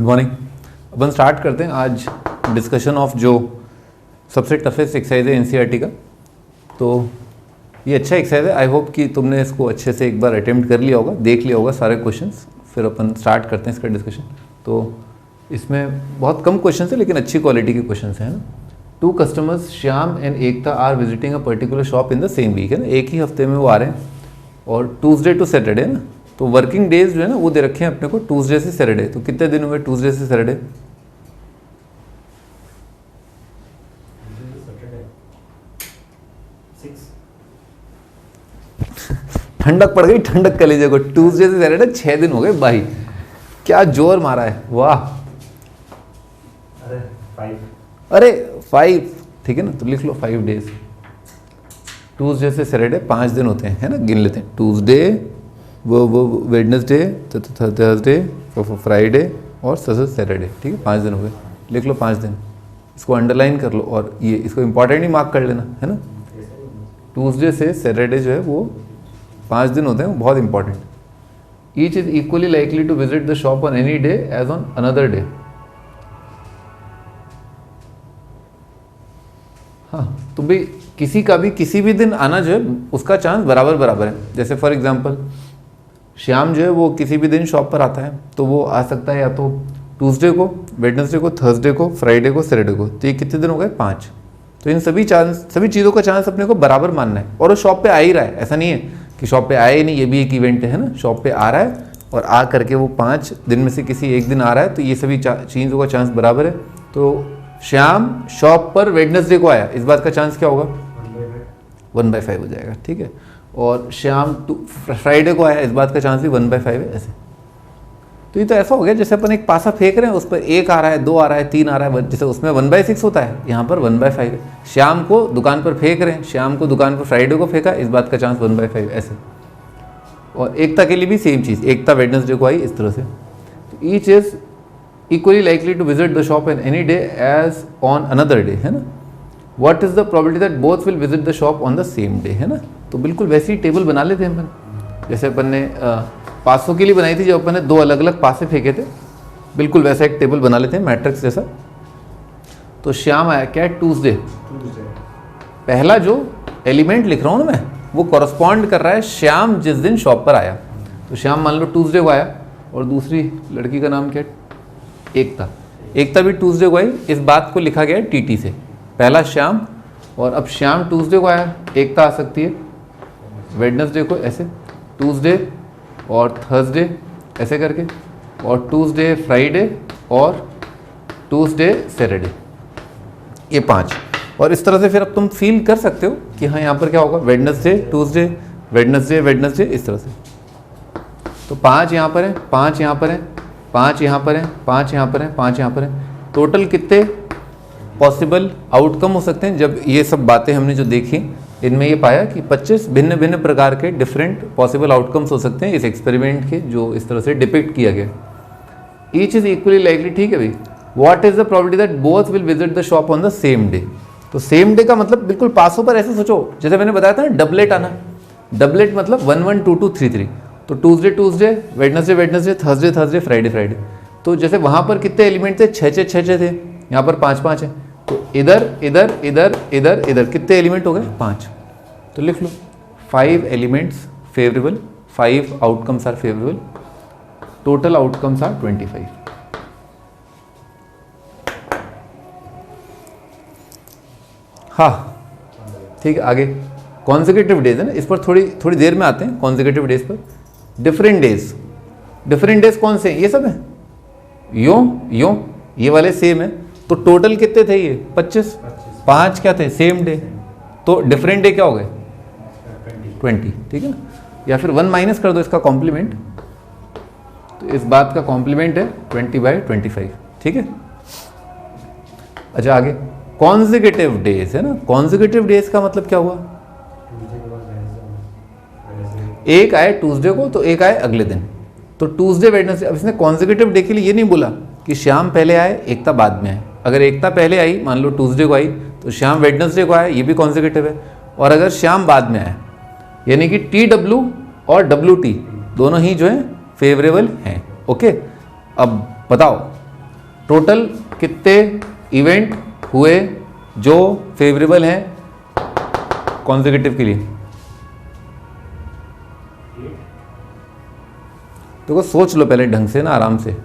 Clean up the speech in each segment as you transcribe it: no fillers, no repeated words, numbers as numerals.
Good morning. अपन start करते हैं आज डिस्कशन ऑफ जो सबसे टफेस्ट एक्सरसाइज है एनसीईआरटी का। तो ये अच्छा एक्सरसाइज है, आई होप कि तुमने इसको अच्छे से एक बार अटेम्प्ट कर लिया होगा, देख लिया होगा सारे क्वेश्चंस। फिर अपन स्टार्ट करते हैं इसका डिस्कशन। तो इसमें बहुत कम क्वेश्चन है लेकिन अच्छी क्वालिटी के क्वेश्चन हैं ना। 2 customers Shyam and Ekta are visiting a particular shop in the same week, है ना, एक ही हफ्ते में वो आ रहे हैं और ट्यूसडे टू सैटरडे ना। तो वर्किंग डेज जो है ना वो दे रखे हैं अपने को ट्यूसडे से सैटरडे। तो कितने दिन हुए ट्यूसडे से सैटरडे? ठंडक पड़ गई, ठंडक कलीजे को। ट्यूसडे से सैटरडे 6 दिन हो गए भाई, क्या जोर मारा है, वाह। अरे 5 ठीक है ना, तो लिख लो 5 डेज। ट्यूसडे से सैटरडे 5 दिन होते हैं, है ना, गिन लेते हैं। ट्यूसडे, वो वेडनेसडे, थर्सडे, फ्राइडे और सैटरडे, ठीक है, 5 दिन हो गए। लिख लो 5 दिन, इसको अंडरलाइन कर लो और ये इसको इंपॉर्टेंट ही मार्क कर लेना, है ना। ट्यूसडे से सैटरडे जो है वो 5 दिन होते हैं, वो बहुत important. Each is equally likely to visit the shop on any day as on another day. हाँ, तो भाई किसी का भी किसी भी दिन आना जो है उसका चांस बराबर बराबर है। जैसे फॉर एग्जांपल श्याम जो है वो किसी भी दिन शॉप पर आता है तो वो आ सकता है या तो ट्यूसडे को, वेडनेसडे को, थर्सडे को, फ्राइडे को, सैटरडे को। तो ये कितने दिन हो गए? 5। तो इन सभी चीज़ों का चांस अपने को बराबर मानना है। और वो शॉप पे आ ही रहा है, ऐसा नहीं है कि शॉप पे आए ही नहीं, ये भी एक इवेंट है ना। शॉप पे आ रहा है और आ करके वो 5 दिन में से किसी एक दिन आ रहा है, तो ये सभी चीज़ों का चांस बराबर है। तो श्याम शॉप पर वेडनेसडे को आया, इस बात का चांस क्या होगा? 1/5 हो जाएगा, ठीक है। और श्याम फ्राइडे को आया, इस बात का चांस भी 1/5 है, ऐसे। तो ये तो ऐसा हो गया जैसे अपन एक पासा फेंक रहे हैं, उस पर 1 आ रहा है, 2 आ रहा है, 3 आ रहा है, जैसे उसमें 1/6 होता है, यहाँ पर 1/5 है। श्याम को दुकान पर फेंक रहे हैं, श्याम को दुकान पर फ्राइडे को फेंका, इस बात का चांस 1/5 ऐसे। और एकता के लिए भी सेम चीज़, एकता वेडनेसडे को आई, इस तरह से। तो each is equally likely to visit the shop in any day as on another day, है ना। What is the probability that both will visit the shop on the same day, है ना। तो बिल्कुल वैसी टेबल बना लेते हैं अपन जैसे अपन ने पासों के लिए बनाई थी, जब अपन ने 2 अलग अलग पासे फेंके थे, बिल्कुल वैसा एक टेबल बना लेते हैं मैट्रिक्स जैसा। तो श्याम आया क्या? ट्यूसडे। पहला जो एलिमेंट लिख रहा हूँ ना मैं, वो कॉरस्पॉन्ड कर रहा है श्याम जिस दिन शॉप पर आया। तो श्याम मान लो ट्यूसडे को आया, और दूसरी लड़की का नाम क्या है? एकता। एकता भी ट्यूसडे को आई, इस बात को लिखा गया है टीटी से। पहला श्याम, और अब श्याम ट्यूसडे को आया, एकता आ सकती है वेडनेसडे को, ऐसे ट्यूसडे और थर्सडे ऐसे करके, और ट्यूसडे फ्राइडे और ट्यूसडे सैटरडे, ये 5। और इस तरह से फिर अब तुम फील कर सकते हो कि हाँ यहाँ पर क्या होगा, वेडनेसडे ट्यूसडे, वेडनेसडे वेडनेसडे, इस तरह से। तो 5 यहाँ पर है, 5 यहाँ पर है, 5 यहाँ पर है, 5 यहाँ पर है, 5 यहाँ पर है। टोटल कितने पॉसिबल आउटकम हो सकते हैं? जब ये सब बातें हमने जो देखी, इनमें ये पाया कि 25 भिन्न भिन्न प्रकार के डिफरेंट पॉसिबल आउटकम्स हो सकते हैं इस एक्सपेरिमेंट के, जो इस तरह से डिपिक्ट किया गया। ईच इज इक्वली लाइकली, ठीक है भाई। What is the probability that both will visit the shop on the same day. तो सेम डे का मतलब बिल्कुल पासों पर ऐसे सोचो, जैसे मैंने बताया था ना डबलेट आना। डबलेट मतलब 1 1 2 2 3 3। तो Tuesday Tuesday, Wednesday Wednesday, Thursday Thursday, Friday Friday. तो जैसे वहाँ पर कितने एलिमेंट थे? 6 6 थे, यहाँ पर 5 5 है। तो इधर इधर इधर इधर इधर कितने एलिमेंट हो गए? 5। तो लिख लो 5 elements favourable, 5 outcomes are favourable, total outcomes are 25। हाँ ठीक है, आगे कॉन्जिक्यूटिव डेज है ना, इस पर थोड़ी देर में आते हैं। कॉन्जिक्यूटिव डेज पर डिफरेंट डेज कौन से हैं? ये सब है, यो ये वाले सेम है। तो टोटल कितने थे ये? 25। 5 क्या थे? Same day. तो डिफरेंट डे क्या हो गए? 20, ठीक है ना। या फिर 1 माइनस कर दो इसका कॉम्प्लीमेंट, तो इस बात का कॉम्प्लीमेंट है 20/25, ठीक है। अच्छा आगे कॉन्जिक्यूटिव डेज है ना। कॉन्जिक्यूटिव डेज का मतलब क्या हुआ? एक आए ट्यूसडे को तो एक आए अगले दिन, तो ट्यूसडे वेडनेसडे। अब इसने कॉन्जिक्यूटिव डे के लिए ये नहीं बोला कि श्याम पहले आए एकता बाद में आए। अगर एकता पहले आई, मान लो ट्यूसडे को आई, तो श्याम वेडनेसडे को आया, ये भी कॉन्जिक्यूटिव है। और अगर श्याम बाद में आया, यानी कि TW और WT दोनों ही जो है फेवरेबल हैं। ओके, अब बताओ टोटल कितने इवेंट हुए जो फेवरेबल हैं कॉन्सेक्यूटिव के लिए? तो सोच लो पहले ढंग से ना, आराम से।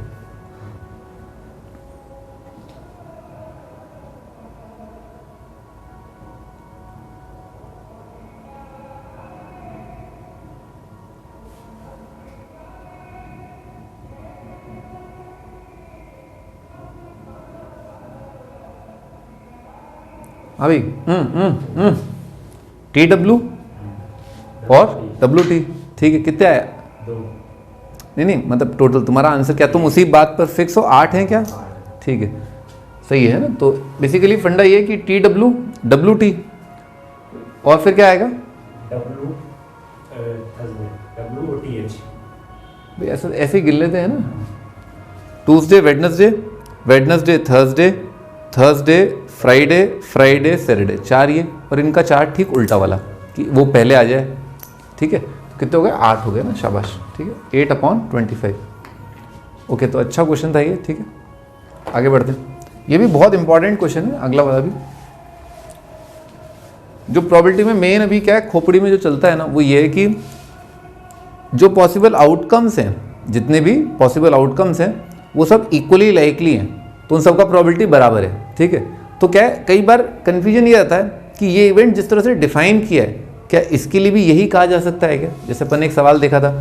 अभी TW और WT, ठीक है। कितने आया? नहीं मतलब टोटल तुम्हारा आंसर क्या, तुम उसी बात पर फिक्स हो? 8 है क्या? ठीक है, सही है ना। तो बेसिकली फंडा ये है कि TW WT और फिर क्या आएगा? भाई ऐसे ही गिन लेते हैं ना, Tuesday Wednesday, Wednesday Thursday, Thursday Friday, Friday Saturday, 4 ये। और इनका चार्ट ठीक उल्टा वाला कि वो पहले आ जाए, ठीक है। तो कितने हो गए? 8 हो गए ना, शाबाश, ठीक है। 8/25। ओके, तो अच्छा क्वेश्चन था ये, ठीक है। आगे बढ़ते हैं, ये भी बहुत इंपॉर्टेंट क्वेश्चन है अगला वाला भी। जो प्रोबेबिलिटी में मेन अभी क्या है, खोपड़ी में जो चलता है ना, वो ये है कि जो पॉसिबल आउटकम्स हैं, जितने भी पॉसिबल आउटकम्स हैं, वो सब इक्वली लाइकली हैं, तो उन सबका प्रोबेबिलिटी बराबर है, ठीक है। तो क्या है, कई बार कन्फ्यूजन ये आता है कि ये इवेंट जिस तरह से डिफाइन किया है, क्या इसके लिए भी यही कहा जा सकता है क्या? जैसे अपन ने एक सवाल देखा था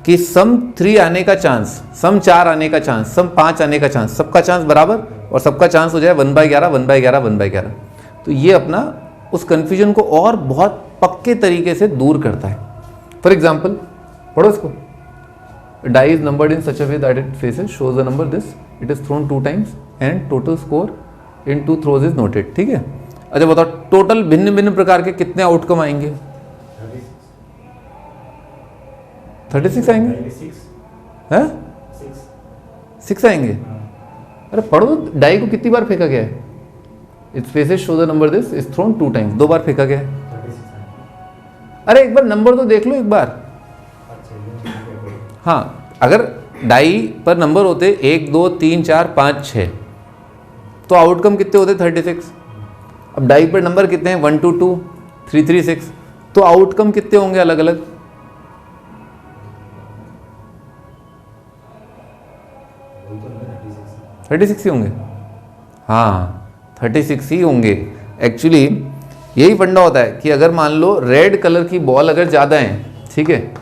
कि सम 3 आने का चांस, सम 4 आने का चांस, सम 5 आने का चांस, सबका चांस बराबर और सबका चांस हो जाए 1/11, 1/11, 1/11। तो ये अपना उस कन्फ्यूजन को और बहुत पक्के तरीके से दूर करता है। फॉर एग्जाम्पल, पढ़ो इसको। Die is numbered in such a way that it faces shows the number this, it is thrown 2 times and total score in 2 throws is noted, ठीक है। अच्छा बताओ, टोटल भिन्न भिन्न प्रकार के कितने आउटकम आएंगे? 36 आएंगे हैं? 6 आएंगे। अरे पढ़ो, डाई को कितनी बार फेंका गया है? It's faces show the number this is thrown 2 times, 2 बार फेंका गया है। अरे एक बार नंबर तो देख लो एक बार। हाँ, अगर डाई पर नंबर होते 1 2 3 4 5 6, तो आउटकम कितने होते? 36। अब डाई पर नंबर कितने हैं? 1 2 2 3 3 6, तो आउटकम कितने होंगे अलग अलग? 36 ही होंगे। हाँ, 36 ही होंगे। एक्चुअली यही फंडा होता है कि अगर मान लो रेड कलर की बॉल अगर ज़्यादा है, ठीक है,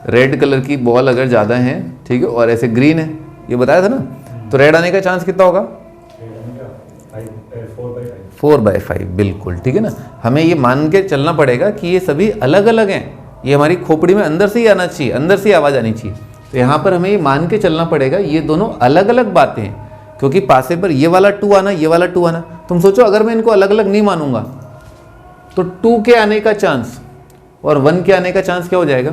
रेड कलर की बॉल अगर ज़्यादा है, ठीक है, और ऐसे ग्रीन है, ये बताया था ना, तो रेड आने का चांस कितना होगा? 4/5, बिल्कुल, ठीक है ना। हमें ये मान के चलना पड़ेगा कि ये सभी अलग अलग हैं, ये हमारी खोपड़ी में अंदर से ही आना चाहिए, अंदर से ही आवाज़ आनी चाहिए। तो यहाँ पर हमें ये मान के चलना पड़ेगा ये दोनों अलग अलग बातें हैं, क्योंकि पासे पर ये वाला 2 आना, ये वाला 2 आना। तुम सोचो अगर मैं इनको अलग अलग नहीं मानूंगा तो 2 के आने का चांस और 1 के आने का चांस क्या हो जाएगा?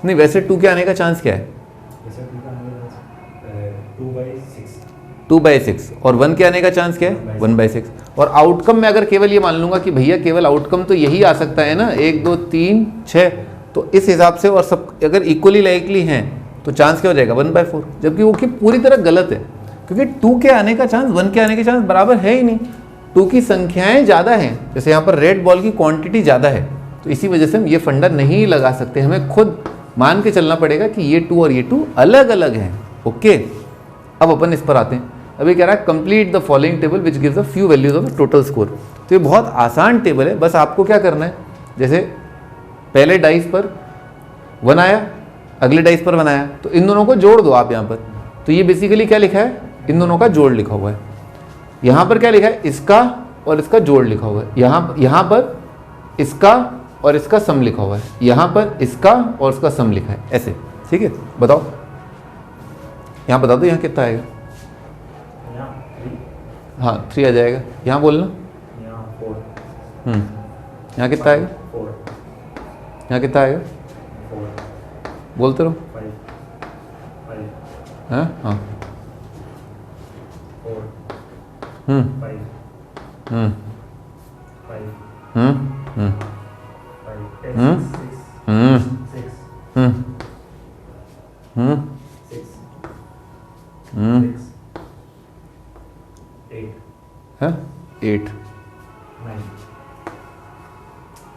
नहीं, वैसे 2 के आने का चांस क्या है? 2/6 और 1 के आने का चांस क्या है? 1/6। और आउटकम में अगर केवल ये मान लूंगा कि भैया केवल आउटकम तो यही आ सकता है ना, 1 2 3 6, तो इस हिसाब से और सब अगर इक्वली लाइकली हैं तो चांस क्या हो जाएगा? 1/4, जबकि वो कि पूरी तरह गलत है, क्योंकि 2 के आने का चांस 1 के आने के चांस बराबर है ही नहीं। 2 की संख्याएं ज़्यादा हैं, जैसे यहाँ पर रेड बॉल की क्वांटिटी ज़्यादा है, तो इसी वजह से हम ये फंडा नहीं लगा सकते, हमें खुद मान के चलना पड़ेगा कि ये 2 और ये 2 अलग अलग हैं। ओके, अब अपन इस पर आते हैं। अभी कह रहा है complete the following table which gives a few values of total score. तो ये बहुत आसान टेबल है, बस आपको क्या करना है, जैसे पहले डाइस पर 1 आया, अगले डाइस पर 1 आया, तो इन दोनों को जोड़ दो आप यहाँ पर। तो ये बेसिकली क्या लिखा है? इन दोनों का जोड़ लिखा हुआ है। यहाँ पर क्या लिखा है? इसका और इसका जोड़ लिखा हुआ है। यहाँ पर इसका और इसका सम लिखा हुआ है, यहाँ पर इसका और इसका सम लिखा है, ऐसे, ठीक है। बताओ, यहाँ बता दो यहाँ कितना आएगा? हाँ 3 आ जाएगा। यहाँ बोलना, यहाँ कितना आएगा? यहाँ कितना आएगा? बोलते रहो। हाँ हाँ,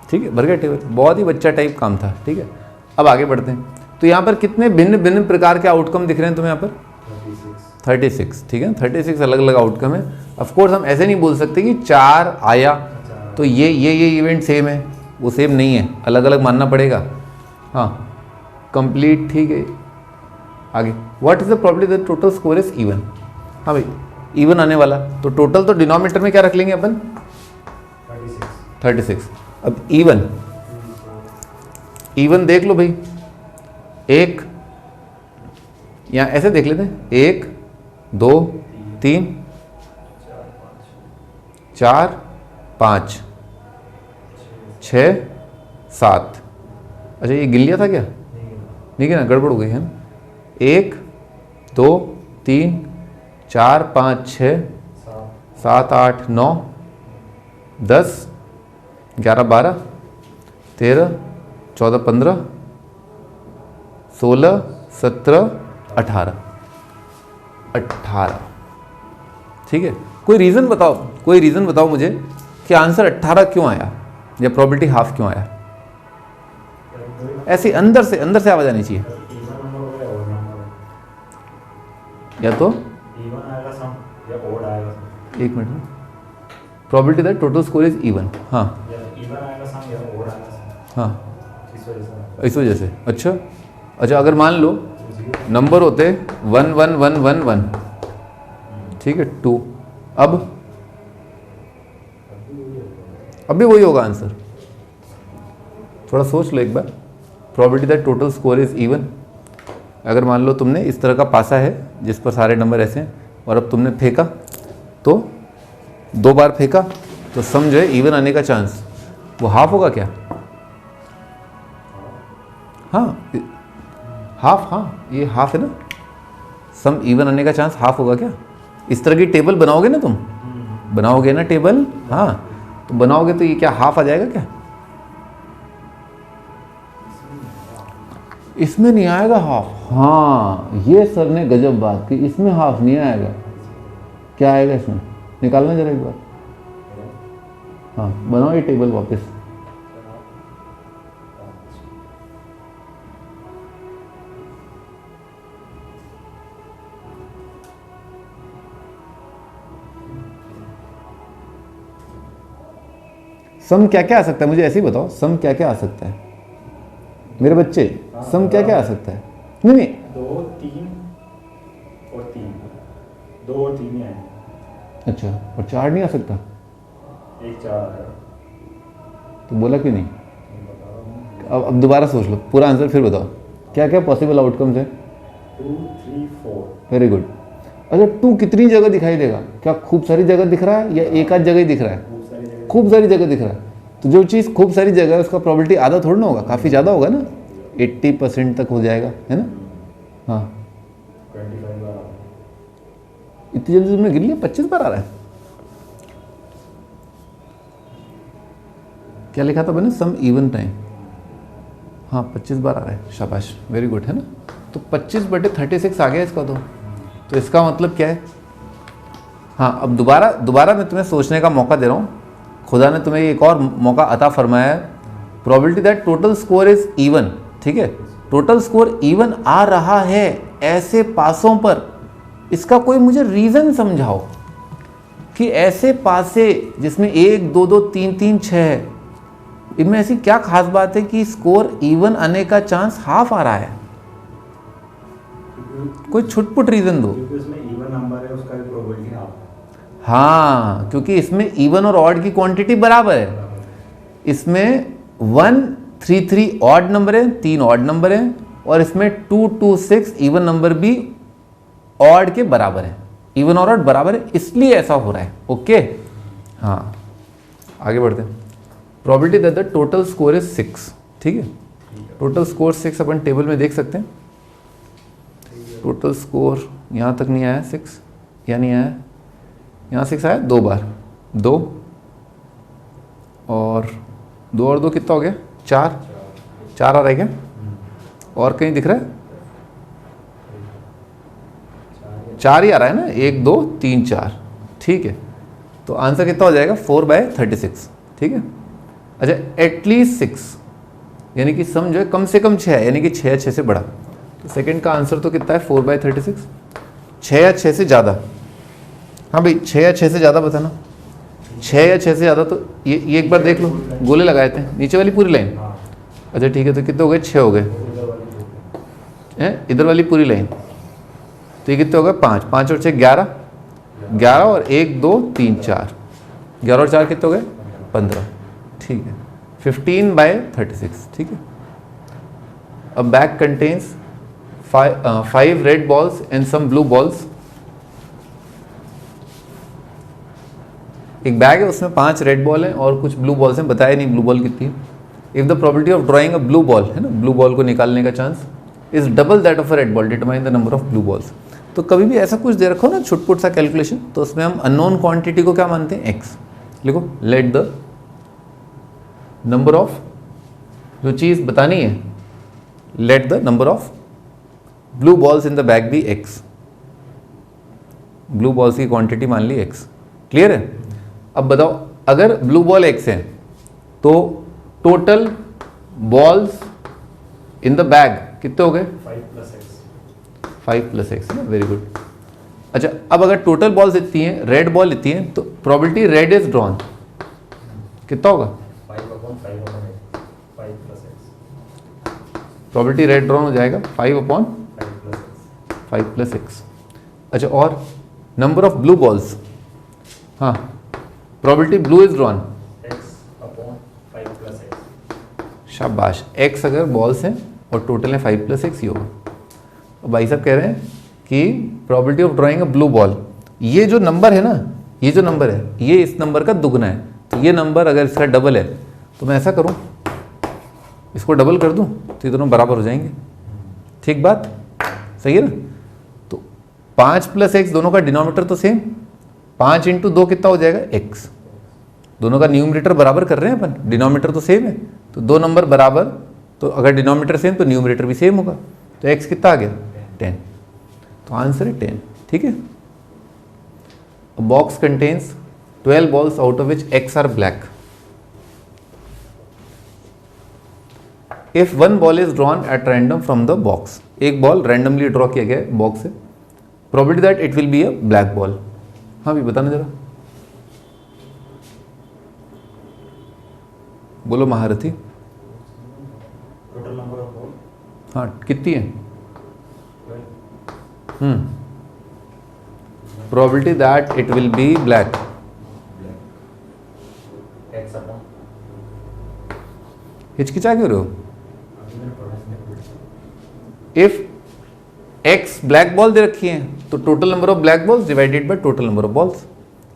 ठीक है, भर गया टेबल। बहुत ही बच्चा टाइप काम था। ठीक है, अब आगे बढ़ते हैं। तो यहाँ पर कितने भिन्न भिन्न प्रकार के आउटकम दिख रहे हैं तुम्हें यहाँ पर? 36। ठीक है, 36 अलग अलग आउटकम है। ऑफ कोर्स हम ऐसे नहीं बोल सकते कि 4 आया तो ये इवेंट सेम है, वो सेम नहीं है, अलग अलग मानना पड़ेगा। हाँ, कंप्लीट। ठीक है, आगे what is the probability that total score is even? हाँ भाई, इवन आने वाला, तो टोटल तो डिनोमिनेटर में क्या रख लेंगे अपन? 36। अब इवन देख लो भाई, एक यहाँ ऐसे देख लेते हैं, 1 2 3 4 5 6 7। अच्छा, ये गिन लिया था क्या? नहीं गिना, गड़बड़ हो गई है ना। 1 2 3 4 5 6 7 8 9 10 11 12 13 14 15 16 17 18। ठीक है, कोई रीज़न बताओ मुझे कि आंसर 18 क्यों आया, या प्रोबेबिलिटी हाफ क्यों आया? ऐसे अंदर से आवाज आनी चाहिए। या तो एक minute, probability that total score is even. हाँ हाँ, इस वजह से। अच्छा, अगर मान लो नंबर होते 1 1 1 1 1, ठीक है, 2, अब भी वही होगा आंसर। थोड़ा सोच लो एक बार। Probability that total score is even, अगर मान लो तुमने इस तरह का पासा है जिस पर सारे नंबर ऐसे हैं, और अब तुमने फेंका, तो 2 बार फेंका, तो सम जो है इवन आने का चांस वो हाफ होगा क्या? हाँ, हाफ। हाँ, ये हाफ है ना, सम इवन आने का चांस हाफ होगा क्या? इस तरह की टेबल बनाओगे ना तुम, बनाओगे ना टेबल? हाँ, तो बनाओगे तो ये क्या हाफ आ जाएगा क्या? इसमें नहीं आएगा हाफ। हाँ, ये सर ने गजब बात की, इसमें हाफ नहीं आएगा। क्या आएगा इसमें? निकालना जरा एक बार। हाँ, बनाओ ये टेबल वापस। सम क्या क्या आ सकता है, मुझे ऐसे ही बताओ, सम क्या क्या आ सकता है मेरे बच्चे? सम क्या क्या आ सकता है? नहीं 2 3 और 3, 2 और 3 ही आए। अच्छा, और 4 नहीं आ सकता? एक 4 आया। तो बोला क्यों नहीं? अब दोबारा सोच लो, पूरा आंसर फिर बताओ। क्या क्या पॉसिबल आउटकम्स है? 2 3 4। Very good. अच्छा, 2 कितनी जगह दिखाई देगा? क्या खूब सारी जगह दिख रहा है, या एक आध जगह ही दिख रहा है? खूब सारी जगह दिख रहा है। तो जो चीज़ खूब सारी जगह है उसका प्रोबेबिलिटी आधा थोड़ा ना होगा, काफ़ी ज़्यादा होगा ना, 80% तक हो जाएगा, है ना? हाँ, 25 बार। इतनी जल्दी तुमने गिन लिया? 25 बार आ रहा है? क्या लिखा था मैंने? सम इवन टाइम। हाँ, 25 बार आ रहा है, शाबाश, वेरी गुड, है ना? तो 25/36 आ गया इसका। तो इसका मतलब क्या है? हाँ, अब दोबारा मैं तुम्हें सोचने का मौका दे रहा हूँ। खुदा ने तुम्हें एक और मौका अता फरमाया है। Probability that total score is even, ठीक है, टोटल स्कोर इवन आ रहा है ऐसे पासों पर, इसका कोई मुझे रीज़न समझाओ कि ऐसे पासे जिसमें 1 2 2 3 3 6 है, इनमें ऐसी क्या खास बात है कि स्कोर इवन आने का चांस हाफ आ रहा है? कोई छुटपुट रीज़न दो। क्योंकि उसमें इवन नंबर है, उसका भी प्रोबेबिलिटी हाफ है। हाँ, क्योंकि इसमें इवन और ऑड की क्वांटिटी बराबर है। इसमें 1 3 3 ऑड नंबर है, 3 ऑड नंबर है, और इसमें 2 2 6 इवन नंबर भी ऑड के बराबर है। इवन और ऑड बराबर है, इसलिए ऐसा हो रहा है। ओके, हाँ, आगे बढ़ते हैं। Probability that the total score is 6, ठीक है, टोटल स्कोर 6 अपन टेबल में देख सकते हैं। टोटल स्कोर यहाँ तक नहीं आया 6, या नहीं आया, यहाँ 6 आया 2 बार, 2 और 2 कितना हो गया? 4 आ रहा है क्या? और कहीं दिख रहा है? 4 ही आ रहा है ना, 1 2 3 4, ठीक है। तो आंसर कितना हो जाएगा 4/36, ठीक है। अच्छा एटलीस्ट 6 यानी कि सम जो है कम से कम 6 है, यानी कि 6 या 6 से बड़ा। तो सेकंड का आंसर तो कितना है 4/36, 6 या 6 से ज़्यादा। हाँ भाई 6 या 6 से ज़्यादा बताना, 6 या 6 से ज़्यादा। तो ये एक बार देख लो, गोले लगाए थे नीचे वाली पूरी लाइन। अच्छा ठीक है, तो कितने हो गए 6 हो गए हैं, इधर वाली पूरी लाइन। तो ये कितने हो गए 5, 5 और 6 11, 11 और 1 2 3 4, 11 और 4 कितने हो गए 15, ठीक है। 15/36, ठीक है। A bag contains 5 red balls and some blue balls. एक बैग है उसमें 5 रेड बॉल हैं और कुछ ब्लू बॉल्स हैं, बताया नहीं ब्लू बॉल कितनी है। If the probability of drawing a blue ball है ना, ब्लू बॉल को निकालने का chance is double that of a red ball, determine the number of blue balls. तो कभी भी ऐसा कुछ दे रखो ना छुटपुट सा कैलकुलेशन, तो उसमें हम अननोन क्वांटिटी को क्या मानते हैं एक्स। लिखो लेट द नंबर ऑफ, जो चीज़ बतानी है, let the number of blue balls in the bag be X. Blue balls की क्वांटिटी मान ली एक्स, क्लियर है। अब बताओ अगर ब्लू बॉल एक्स है तो total balls in the bag कितने हो गए 5 + x है ना, वेरी गुड। अच्छा अब अगर टोटल बॉल्स इतनी हैं, रेड बॉल इतनी है, तो प्रोबेबिलिटी रेड इज ड्रॉन कितना होगा 5 + x। प्रोबेबिलिटी रेड ड्रॉन हो जाएगा 5 + x। अच्छा और नंबर ऑफ ब्लू बॉल्स, हाँ probability blue is drawn x/5 + x। शाबाश, x अगर बॉल्स हैं और टोटल है 5 + x ही होगा। अब भाई साहब कह रहे हैं कि probability of drawing a blue ball, ये जो नंबर है ना, ये जो नंबर है ये इस नंबर का दुगना है। तो ये नंबर अगर इसका डबल है तो मैं ऐसा करूं, इसको डबल कर दूं तो ये दोनों बराबर हो जाएंगे, ठीक बात सही है ना। तो 5 + x दोनों का डिनोमिनेटर तो सेम, 5 × 2 कितना हो जाएगा x। दोनों का न्यूमरेटर बराबर कर रहे हैं अपन, डिनोमिनेटर तो सेम है, तो दो नंबर बराबर, तो अगर डिनोमिनेटर सेम तो न्यूमरेटर भी सेम होगा। तो x कितना आ गया 10, तो आंसर है 10, ठीक है। A box contains 12 balls out of which x are black. If one ball is drawn at random from the box, एक बॉल रैंडमली ड्रॉ किया गया है बॉक्स से, probability that it will be a black ball. हाँ भी बताना जरा, बोलो महारथी। टोटल नंबर ऑफ बॉल, हाँ कितनी है 12। Probability that it will be black, x/, हिचकिचा क्यों रहे हो। अभी मैंने पढ़ा इसमें। इफ x ब्लैक बॉल दे रखी है तो total number of black balls divided by total number of balls.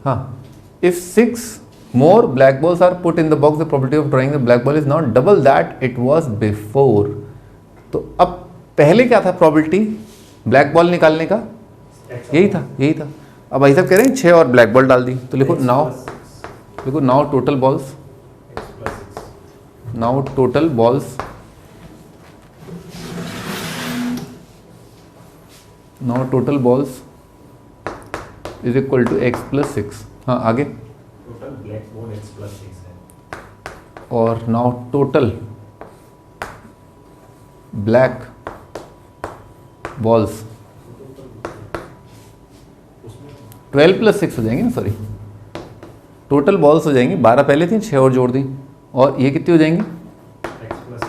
हाँ if 6 more black balls are put in the box, the probability of drawing the black ball is now double that it was before. तो अब पहले क्या था probability black ball निकालने का, यही था। अब भाई साहब कह रहे हैं 6 और ब्लैक बॉल डाल दी, तो लिखो नाउ, लिखो now total balls, now total balls, now total balls is equal to x + 6। हाँ आगे, टोटल ब्लैक बॉल x + 6 है। और नाउ टोटल ब्लैक बॉल्स 12 + 6 हो जाएंगे ना, सॉरी टोटल बॉल्स हो जाएंगी 12 पहले थी, 6 और जोड़ दी, और ये कितनी हो जाएंगी x + 6।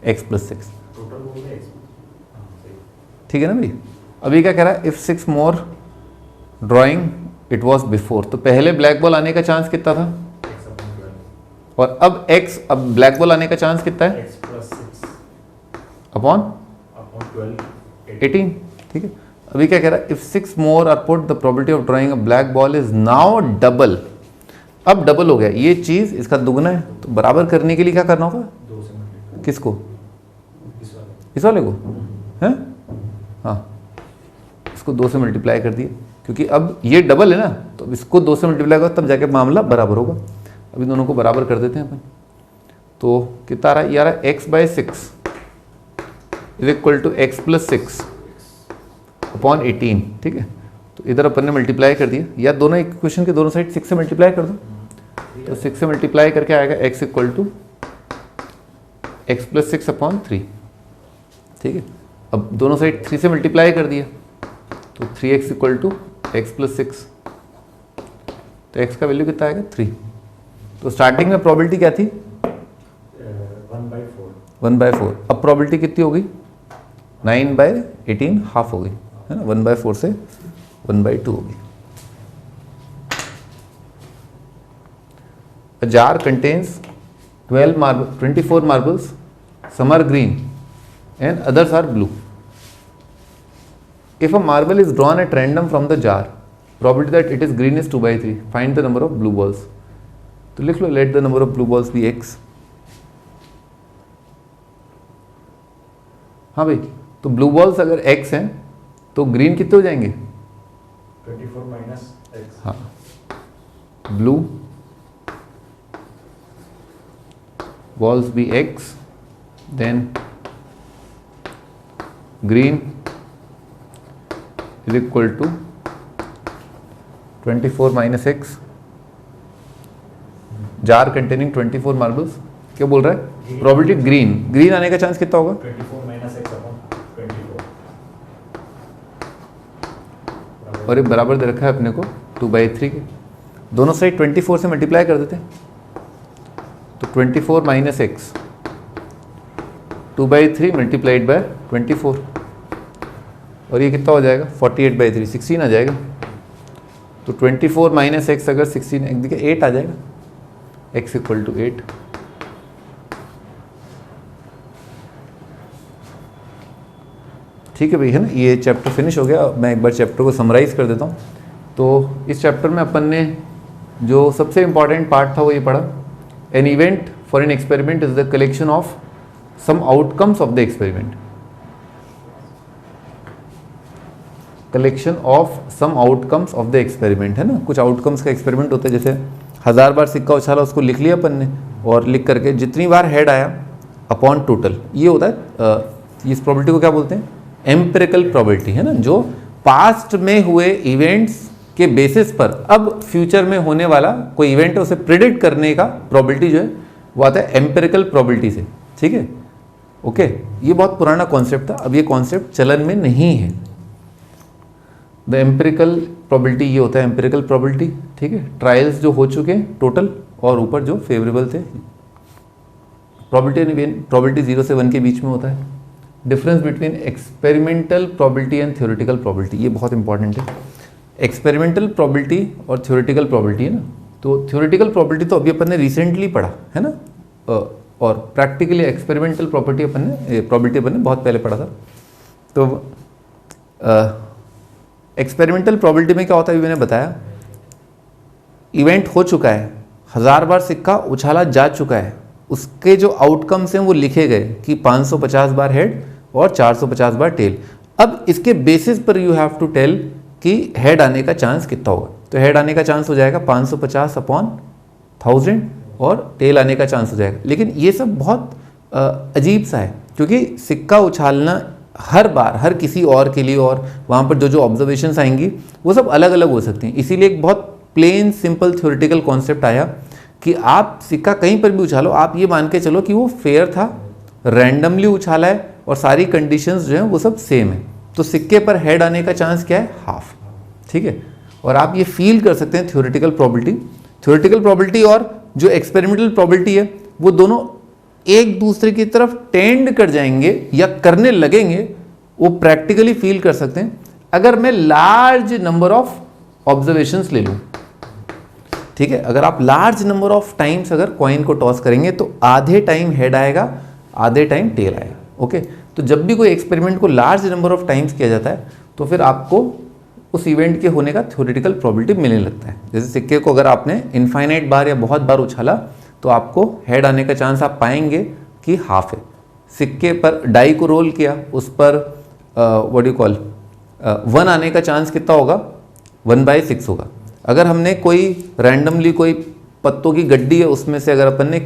x + 6, टोटल बॉल है x। हाँ सही। ठीक है ना भाई। अभी क्या कह रहा है, if 6 more drawing it was before, तो पहले ब्लैक बॉल आने का चांस कितना था, x/12। और अब x, अब ब्लैक बॉल आने का चांस कितना है x + 6 अपॉन अपॉन 12 18, ठीक है। अभी क्या कह रहा है, if 6 more are put the probability of drawing a black ball is now double. अब डबल हो गया, ये चीज इसका दुगना है, तो बराबर करने के लिए क्या करना होगा, 2 से मल्टीप्लाई। किसको, इस वाले इस वाले को, हैं हाँ, इसको 2 से मल्टीप्लाई कर दिया, क्योंकि अब ये डबल है ना, तो अब इसको 2 से मल्टीप्लाई करो तब जाके मामला बराबर होगा। अभी दोनों को बराबर कर देते हैं अपन, तो कितना आ रहा है, ये आ रहा है x/6 is equal to x + 6 upon 18, ठीक है। तो इधर अपन ने मल्टीप्लाई कर दिया, या दोनों इक्वेशन के दोनों साइड 6 से मल्टीप्लाई कर दो, तो 6 से मल्टीप्लाई करके आएगा x equal to X plus 6 upon 3। ठीक है, अब दोनों साइड 3 से मल्टीप्लाई कर दिया, तो 3x equal to X plus 6, तो x का वैल्यू कितना आएगा 3। तो स्टार्टिंग में प्रोबेबिलिटी क्या थी 1/4। अब प्रोबेबिलिटी कितनी होगी 9/18 हाफ हो गई, है ना, 1/4 से 1/2 होगी। A jar contains 24 marbles, some are green and others are blue. If a marble is drawn at random from the jar, probability that it is green is 2/3. Find the number of blue balls. तो लिख लो, let the number of blue balls be x. हाँ भाई, तो blue balls अगर x हैं तो green कितने हो जाएंगे 24 माइनस x। हाँ, blue balls be x, then green is equal to 24 minus x, jar containing 24 marbles। क्या बोल रहा है, प्रोबेबिलिटी ग्रीन आने का चांस कितना होगा 24 माइनस x अपॉन 24, और ये बराबर दे रखा है अपने को 2/3 के, दोनों साइड 24 से मल्टीप्लाई कर देते हैं, तो 24 माइनस एक्स 2/3 मल्टीप्लाइड बाय 24, और ये कितना हो जाएगा 48/3, 16 आ जाएगा। तो 24 माइनस एक्स अगर 16 देखिए 8 आ जाएगा, x इक्वल टू 8। ठीक है भाई, है ना, ये चैप्टर फिनिश हो गया। मैं एक बार चैप्टर को समराइज कर देता हूँ। तो इस चैप्टर में अपन ने जो सबसे इम्पॉर्टेंट पार्ट था वो ये पढ़ा, an event for an experiment is the collection of some outcomes of the experiment. Collection of some outcomes of the experiment, है ना, कुछ आउटकम्स का एक्सपेरिमेंट होता है, जैसे 1000 बार सिक्का उछाला उसको लिख लिया अपन ने, और लिख करके जितनी बार हेड आया अपॉन टोटल, ये होता है। इस प्रॉपर्टी को क्या बोलते हैं, एम्पिरिकल प्रॉपर्टी, है ना, जो पास्ट में हुए इवेंट्स के बेसिस पर अब फ्यूचर में होने वाला कोई इवेंट है उसे प्रिडिक्ट करने का प्रॉपर्टी जो है वो आता है एम्पिरिकल प्रॉपर्टी से। ठीक है, ओके, ये बहुत पुराना कॉन्सेप्ट था, अब ये कॉन्सेप्ट चलन में नहीं है। द एम्पिरिकल प्रॉपर्टी ये होता है एम्पिरिकल प्रॉपर्टी। ठीक है, ट्रायल्स जो हो चुके हैं टोटल, और ऊपर जो फेवरेबल थे। प्रॉपर्टी 0 से 1 के बीच में होता है। Difference between experimental property and theoretical property, ये बहुत इंपॉर्टेंट है। एक्सपेरिमेंटल प्रॉपर्टी और थ्योरेटिकल प्रॉपर्टी, है ना, तो थ्योरेटिकल प्रॉपर्टी तो अभी अपन ने रिसेंटली पढ़ा, है ना, और प्रैक्टिकली एक्सपेरिमेंटल प्रॉपर्टी अपन ने बहुत पहले पढ़ा था। तो एक्सपेरिमेंटल प्रॉपर्टी में क्या होता है, अभी मैंने बताया, इवेंट हो चुका है, 1000 बार सिक्का उछाला जा चुका है, उसके जो आउटकम्स हैं वो लिखे गए कि 550 बार हेड और 450 बार टेल। अब इसके बेसिस पर यू हैव टू टेल कि हेड आने का चांस कितना होगा। तो हेड आने का चांस हो जाएगा 550 अपॉन 1000, और टेल आने का चांस हो जाएगा। लेकिन ये सब बहुत अजीब सा है, क्योंकि सिक्का उछालना हर बार हर किसी और के लिए, और वहाँ पर जो ऑब्जर्वेशंस आएंगी वो सब अलग अलग हो सकती हैं। इसीलिए एक बहुत प्लेन सिंपल थ्योरेटिकल कॉन्सेप्ट आया कि आप सिक्का कहीं पर भी उछालो, आप ये मान के चलो कि वो फेयर था, रैंडमली उछाला है, और सारी कंडीशंस जो हैं वो सब सेम है। तो सिक्के पर हेड आने का चांस क्या है, हाफ। ठीक है, और आप ये फील कर सकते हैं थ्योरेटिकल प्रॉपर्टी और जो एक्सपेरिमेंटल प्रॉपर्टी है वो दोनों एक दूसरे की तरफ टेंड कर जाएंगे या करने लगेंगे, वो प्रैक्टिकली फील कर सकते हैं अगर मैं लार्ज नंबर ऑफ ऑब्जर्वेशंस ले लूँ। ठीक है, अगर आप लार्ज नंबर ऑफ टाइम्स अगर कॉइन को टॉस करेंगे तो आधे टाइम हेड आएगा, आधे टाइम टेल आएगा। ओके, तो जब भी कोई एक्सपेरिमेंट को लार्ज नंबर ऑफ टाइम्स किया जाता है तो फिर आपको उस इवेंट के होने का थ्योरेटिकल प्रोबेबिलिटी मिलने लगता है। जैसे सिक्के को अगर आपने इनफाइनाइट बार या बहुत बार उछाला तो आपको हेड आने का चांस आप पाएंगे कि हाफ है। सिक्के पर डाई को रोल किया, उस पर व्हाट डू यू कॉल 1 आने का चांस कितना होगा, 1/6 होगा। अगर हमने कोई रैंडमली कोई पत्तों की गड्डी है उसमें से अगर अपन ने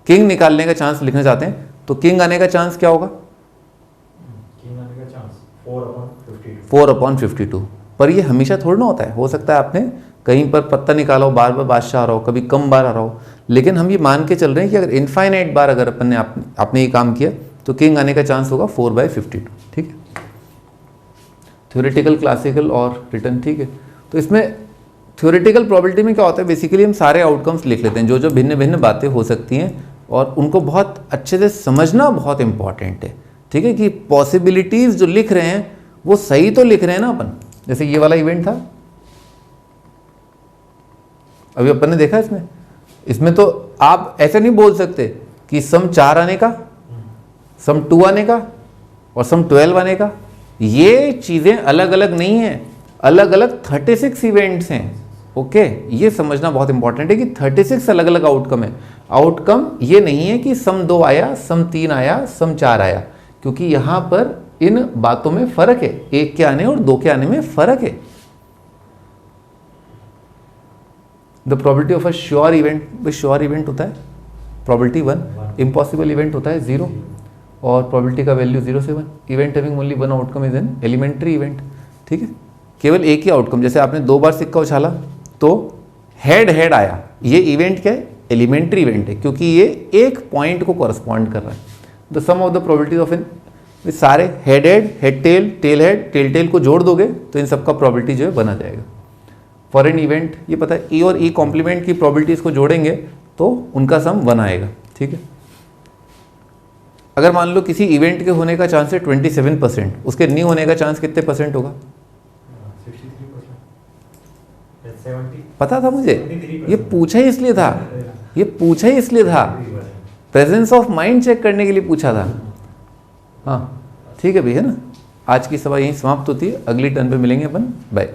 किंग निकालने का चांस लिखना चाहते हैं तो किंग आने का चांस क्या होगा, किंग आने का चांस 4/15। 4/52। पर ये हमेशा थोड़ा ना होता है, हो सकता है आपने कहीं पर पत्ता निकाला हो, बार बार बादशाह आ रहा हो, कभी कम बार आ रहा हो, लेकिन हम ये मान के चल रहे हैं कि अगर इनफाइनाइट बार अगर अपन ने आपने ये काम किया तो किंग आने का चांस होगा 4/52। ठीक है, थ्योरेटिकल, क्लासिकल और रिटर्न। ठीक है, तो इसमें थ्योरेटिकल प्रोबेबिलिटी में क्या होता है, बेसिकली हम सारे आउटकम्स लिख लेते हैं, जो जो भिन्न भिन्न बातें हो सकती हैं, और उनको बहुत अच्छे से समझना बहुत इंपॉर्टेंट है। ठीक है, कि पॉसिबिलिटीज़ जो लिख रहे हैं वो सही तो लिख रहे हैं ना अपन। जैसे ये वाला इवेंट था, अभी अपन ने देखा इसमें तो आप ऐसे नहीं बोल सकते कि सम 4 आने का, सम 2 आने का और सम 12 आने का। ये चीज़ें अलग अलग नहीं हैं, अलग अलग 36 इवेंट्स हैं। ओके, ये समझना बहुत इंपॉर्टेंट है कि 36 अलग अलग आउटकम है। आउटकम ये नहीं है कि सम 2 आया, सम 3 आया, सम 4 आया, क्योंकि यहां पर इन बातों में फर्क है, 1 के आने और 2 के आने में फर्क है। The probability of a sure event, sure event होता है प्रोबेबिलिटी 1, इम्पॉसिबल इवेंट होता है 0, और प्रोबेबिलिटी का वैल्यू 0 से 1। Event having only 1 outcome is an elementary event. ठीक है, केवल एक ही आउटकम। जैसे आपने 2 बार सिक्का उछाला तो हेड हेड आया, ये इवेंट क्या है, एलिमेंट्री इवेंट है, क्योंकि ये एक पॉइंट को कॉरस्पॉन्ड कर रहा है। The sum of the probability of इन सारे head head, head tail, tail head, tail tail को जोड़ दोगे तो इन सबका प्रोबेबिलिटी जो है बना जाएगा। फॉर एन इवेंट ये पता है, ई और ई कॉम्प्लीमेंट की प्रोबेबिलिटीज को जोड़ेंगे तो उनका सम 1 आएगा। ठीक है, अगर मान लो किसी इवेंट के होने का चांस है 27%, उसके नहीं होने का चांस कितने परसेंट होगा? 70, पता था मुझे, 73%। ये पूछा ही इसलिए था, ये पूछा ही इसलिए था, प्रेजेंस ऑफ माइंड चेक करने के लिए पूछा था। हाँ ठीक है भैया ना, आज की सभा यहीं समाप्त होती है, अगली टर्न पे मिलेंगे अपन, बाय।